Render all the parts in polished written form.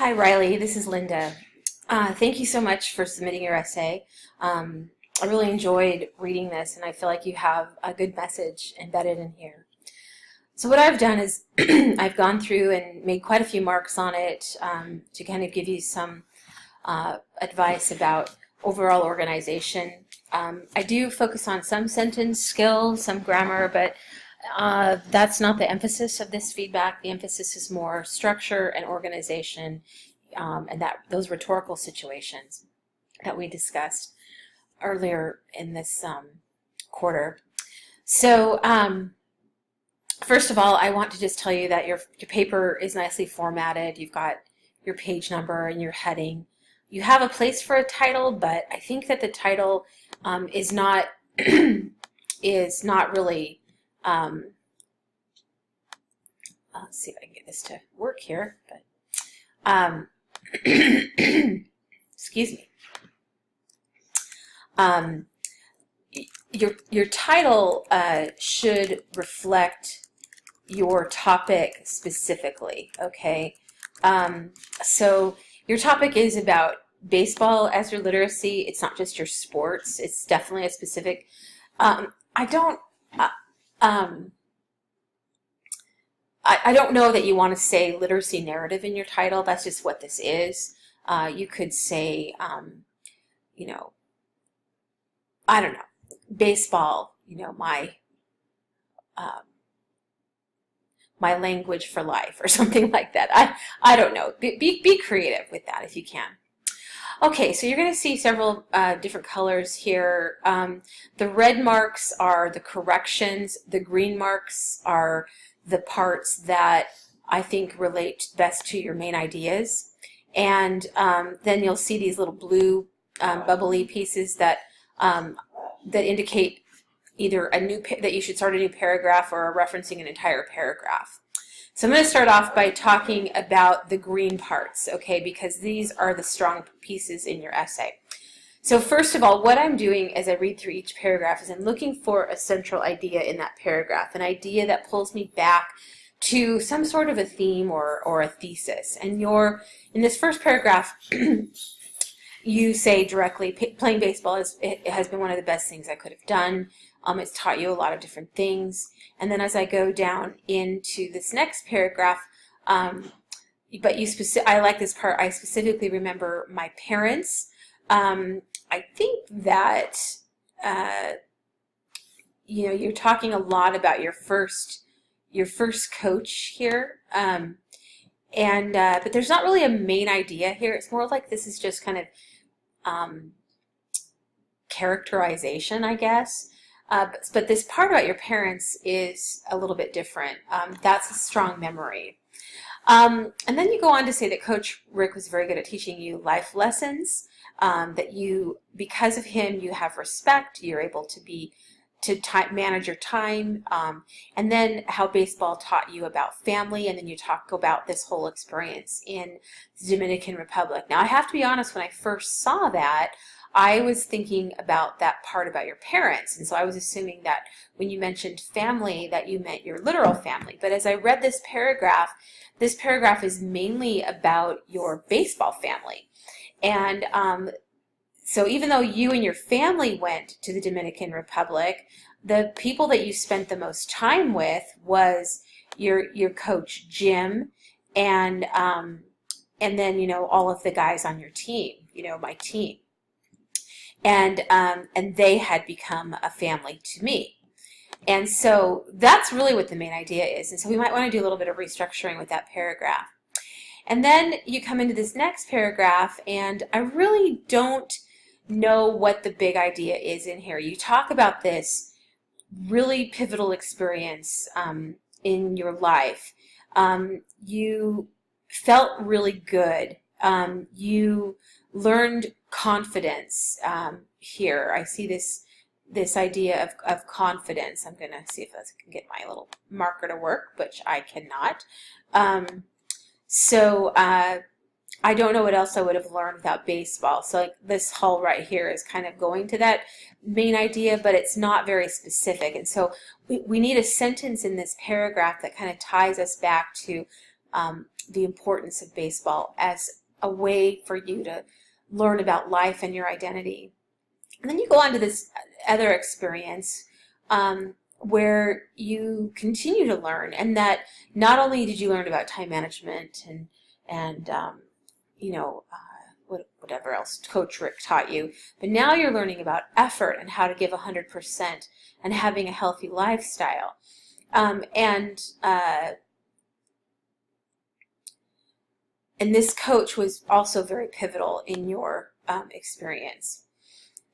Hi, Riley. This is Linda. Thank you so much for submitting your essay. I really enjoyed reading this, and I feel like you have a good message embedded in here. So what I've done is I've gone through and made quite a few marks on it to kind of give you some advice about overall organization. I do focus on some sentence skills, some grammar, but that's not the emphasis of this feedback. The emphasis is more structure and organization, and those rhetorical situations that we discussed earlier in this quarter. So first of all, I want to just tell you that your paper is nicely formatted. You've got your page number and your heading. You have a place for a title, but I think that the title is not is not really. Let's see if I can get this to work here. But excuse me. Your title should reflect your topic specifically. Okay. So your topic is about baseball as your literacy. It's not just your sports. It's definitely a specific. I don't know that you want to say literacy narrative in your title. That's just what this is. You could say, you know, I don't know, baseball, you know, my language for life or something like that. I don't know. Be creative with that if you can. Okay, so you're going to see several different colors here. The red marks are the corrections. The green marks are the parts that I think relate best to your main ideas. And then you'll see these little blue bubbly pieces that indicate either that you should start a new paragraph or referencing an entire paragraph. So I'm going to start off by talking about the green parts, okay, because these are the strong pieces in your essay. So first of all, what I'm doing as I read through each paragraph is I'm looking for a central idea in that paragraph, an idea that pulls me back to some sort of a theme or a thesis. And in this first paragraph, you say directly, playing baseball it has been one of the best things I could have done. It's taught you a lot of different things. And then as I go down into this next paragraph, I like this part, I specifically remember my parents. I think that, you know, you're talking a lot about your first coach here. But there's not really a main idea here. It's more like this is just kind of characterization, I guess. But this part about your parents is a little bit different. That's a strong memory. And then you go on to say that Coach Rick was very good at teaching you life lessons, that because of him, you have respect, you're able to manage your time, and then how baseball taught you about family, and then you talk about this whole experience in the Dominican Republic. Now, I have to be honest, when I first saw that, I was thinking about that part about your parents, and so I was assuming that when you mentioned family that you meant your literal family. But as I read this paragraph is mainly about your baseball family. And so even though you and your family went to the Dominican Republic, the people that you spent the most time with was your coach Jim, and then, you know, all of the guys on your team, you know, my team. And they had become a family to me. And so that's really what the main idea is. And so we might want to do a little bit of restructuring with that paragraph. And then you come into this next paragraph, and I really don't know what the big idea is in here. You talk about this really pivotal experience in your life. You felt really good. You learned confidence here. I see this idea of confidence. I'm going to see if I can get my little marker to work, which I cannot. I don't know what else I would have learned without baseball. So like this hull right here is kind of going to that main idea, but it's not very specific. And so we need a sentence in this paragraph that kind of ties us back to the importance of baseball as a way for you to learn about life and your identity. And then you go on to this other experience where you continue to learn, and that not only did you learn about time management and you know, whatever else Coach Rick taught you, but now you're learning about effort and how to give 100% and having a healthy lifestyle. And this coach was also very pivotal in your experience.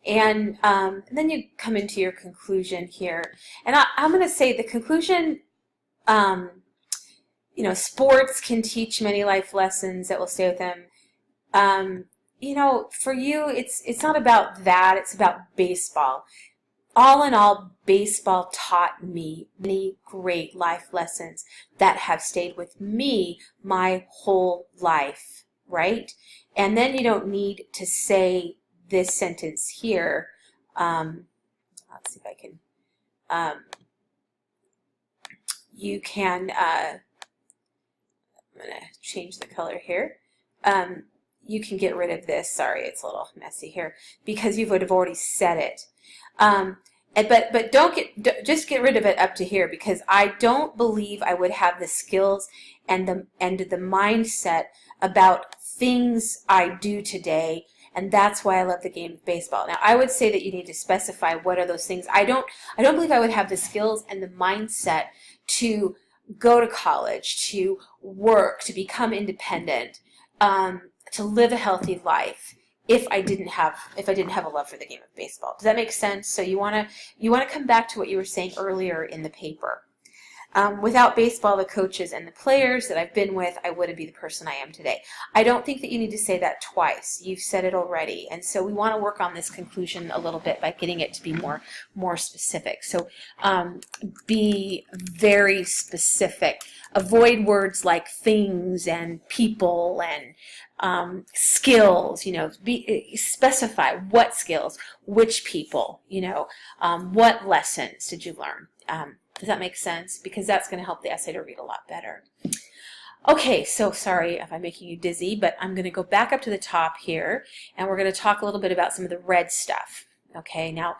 And then you come into your conclusion here. And I'm going to say the conclusion, you know, sports can teach many life lessons that will stay with them. You know, for you, it's not about that. It's about baseball. All in all, baseball taught me many great life lessons that have stayed with me my whole life, right? And then you don't need to say this sentence here. Let's see if I can. You can, I'm going to change the color here. You can get rid of this. Sorry, it's a little messy here because you would have already said it. But just get rid of it up to here, because I don't believe I would have the skills and the mindset about things I do today, and that's why I love the game of baseball. Now, I would say that you need to specify what are those things. I don't believe I would have the skills and the mindset to go to college, to work, to become independent, to live a healthy life if I didn't have a love for the game of baseball. Does that make sense? So you want to come back to what you were saying earlier in the paper. Without baseball, the coaches and the players that I've been with, I wouldn't be the person I am today. I don't think that you need to say that twice. You've said it already. And so we want to work on this conclusion a little bit by getting it to be more specific. So be very specific. Avoid words like things and people and skills. You know, specify what skills, which people, you know, what lessons did you learn. Does that make sense? Because that's going to help the essay to read a lot better. Okay, so sorry if I'm making you dizzy, but I'm going to go back up to the top here, and we're going to talk a little bit about some of the red stuff. Okay, now,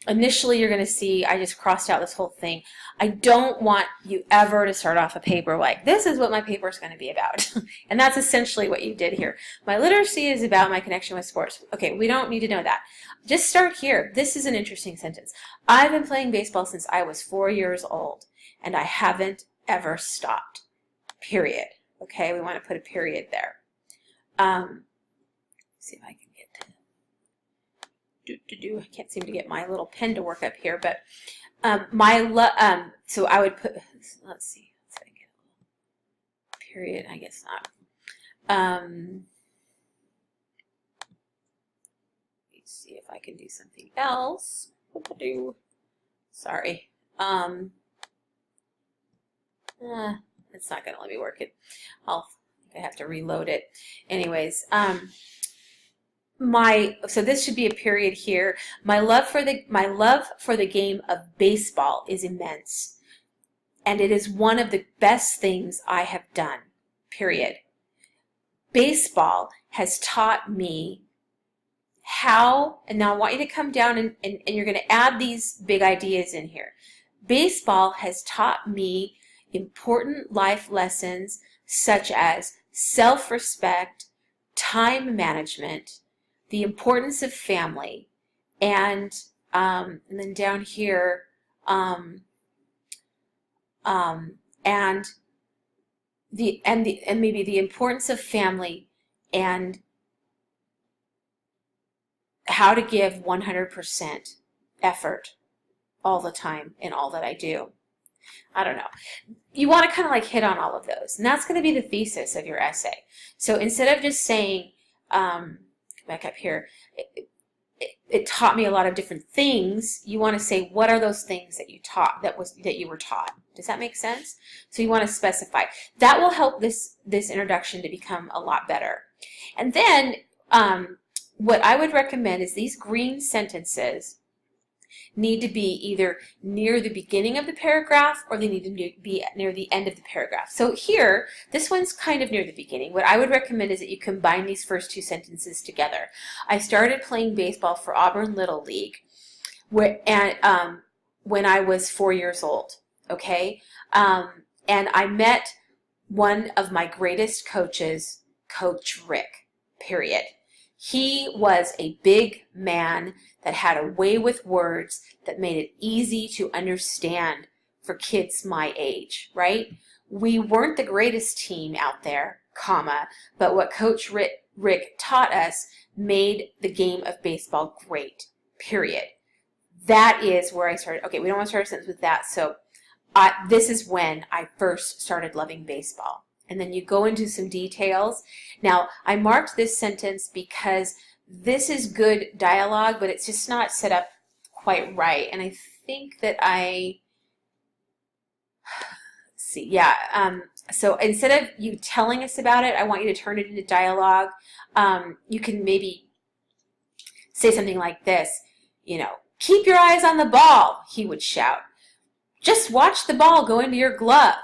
initially you're going to see I just crossed out this whole thing. I don't want you ever to start off a paper like, this is what my paper is going to be about. And that's essentially what you did here. My literacy is about my connection with sports. Okay, we don't need to know that. Just start here. This is an interesting sentence. I've been playing baseball since I was 4 years old, and I haven't ever stopped. Period. Okay, we want to put a period there. See if I can get I can't seem to get my little pen to work up here, but so I would put, let's see if I get a period. I guess not. Let's see if I can do something else. Sorry. It's not going to let me work it. I have to reload it. Anyways, so this should be a period here. My love for the game of baseball is immense, and it is one of the best things I have done. Period. Baseball has taught me how, and now I want you to come down and you're going to add these big ideas in here. Baseball has taught me important life lessons such as self-respect, time management, the importance of family, and then down here, and maybe the importance of family and how to give 100% effort all the time in all that I do. I don't know. You want to kind of like hit on all of those, and that's going to be the thesis of your essay. So instead of just saying, back up here, it taught me a lot of different things, you want to say, what are those things that you taught, that you were taught? Does that make sense? So you want to specify. That will help this introduction to become a lot better. And then what I would recommend is these green sentences. need to be either near the beginning of the paragraph or they need to be near the end of the paragraph. So here, this one's kind of near the beginning. What I would recommend is that you combine these first two sentences together. I started playing baseball for Auburn Little League when I was 4 years old, okay? And I met one of my greatest coaches, Coach Rick, period. He was a big man that had a way with words that made it easy to understand for kids my age, right? We weren't the greatest team out there, comma, but what Coach Rick taught us made the game of baseball great, period. That is where I started. Okay, we don't want to start a sentence with that, so this is when I first started loving baseball. And then you go into some details. Now, I marked this sentence because this is good dialogue, but it's just not set up quite right. And I think that so instead of you telling us about it, I want you to turn it into dialogue. You can maybe say something like this, keep your eyes on the ball, he would shout. Just watch the ball go into your glove.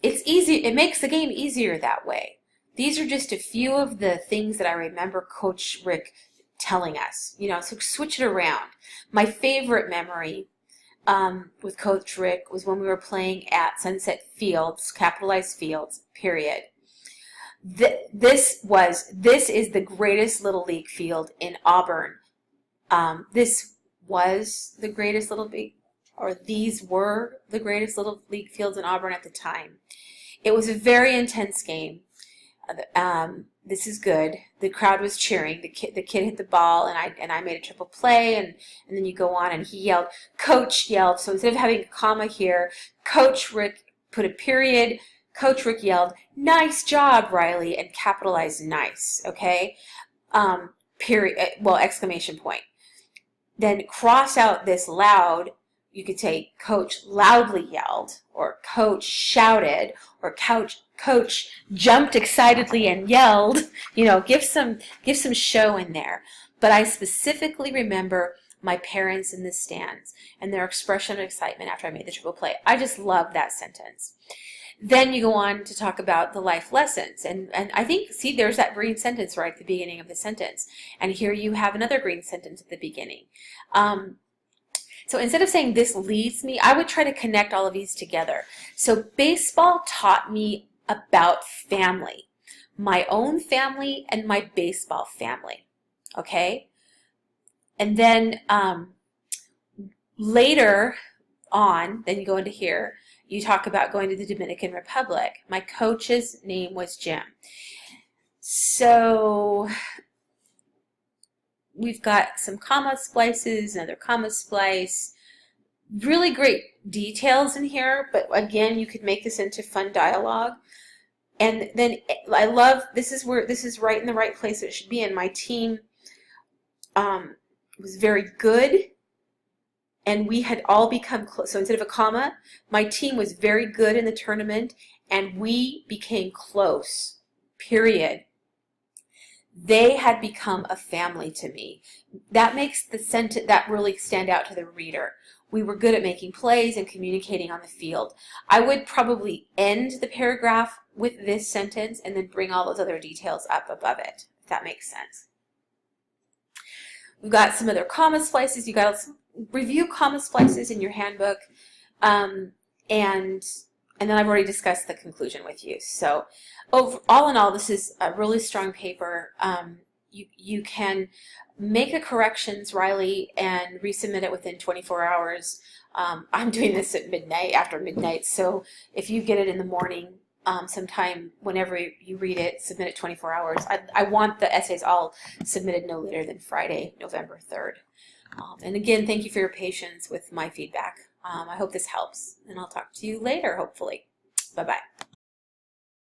It's easy. It makes the game easier that way. These are just a few of the things that I remember Coach Rick telling us. So switch it around. My favorite memory with Coach Rick was when we were playing at Sunset Fields, capitalized Fields, period. This is the greatest Little League field in Auburn. This was the greatest Little League, or these were the greatest Little League fields in Auburn at the time. It was a very intense game. This is good. The crowd was cheering. The kid hit the ball, and I made a triple play, and then you go on, and he yelled, Coach yelled. So instead of having a comma here, Coach Rick put a period. Coach Rick yelled, nice job, Rylee, and capitalized nice, okay? Period, well, exclamation point. Then cross out this loud. You could say Coach loudly yelled, or Coach shouted, or Coach jumped excitedly and yelled. Give some show in there. But I specifically remember my parents in the stands and their expression of excitement after I made the triple play. I just love that sentence. Then you go on to talk about the life lessons. And I think, see, there's that green sentence right at the beginning of the sentence. And here you have another green sentence at the beginning. So instead of saying this leads me, I would try to connect all of these together. So baseball taught me about family, my own family and my baseball family, okay? And then later on, then you go into here, you talk about going to the Dominican Republic. My coach's name was Jim. So we've got some comma splices, another comma splice. Really great details in here, but again, you could make this into fun dialogue. And then I love, this is right in the right place it should be in. My team was very good, and we had all become close. So instead of a comma, my team was very good in the tournament, and we became close, period. They had become a family to me. That makes the sentence that really stand out to the reader. We were good at making plays and communicating on the field. I would probably end the paragraph with this sentence and then bring all those other details up above it, if that makes sense. We've got some other comma splices. You got to review comma splices in your handbook, and then I've already discussed the conclusion with you. So all in all, this is a really strong paper. You can make the corrections, Rylee, and resubmit it within 24 hours. I'm doing this at midnight, after midnight, so if you get it in the morning, sometime whenever you read it, submit it 24 hours. I want the essays all submitted no later than Friday, November 3rd. And again, thank you for your patience with my feedback. I hope this helps, and I'll talk to you later, hopefully. Bye-bye.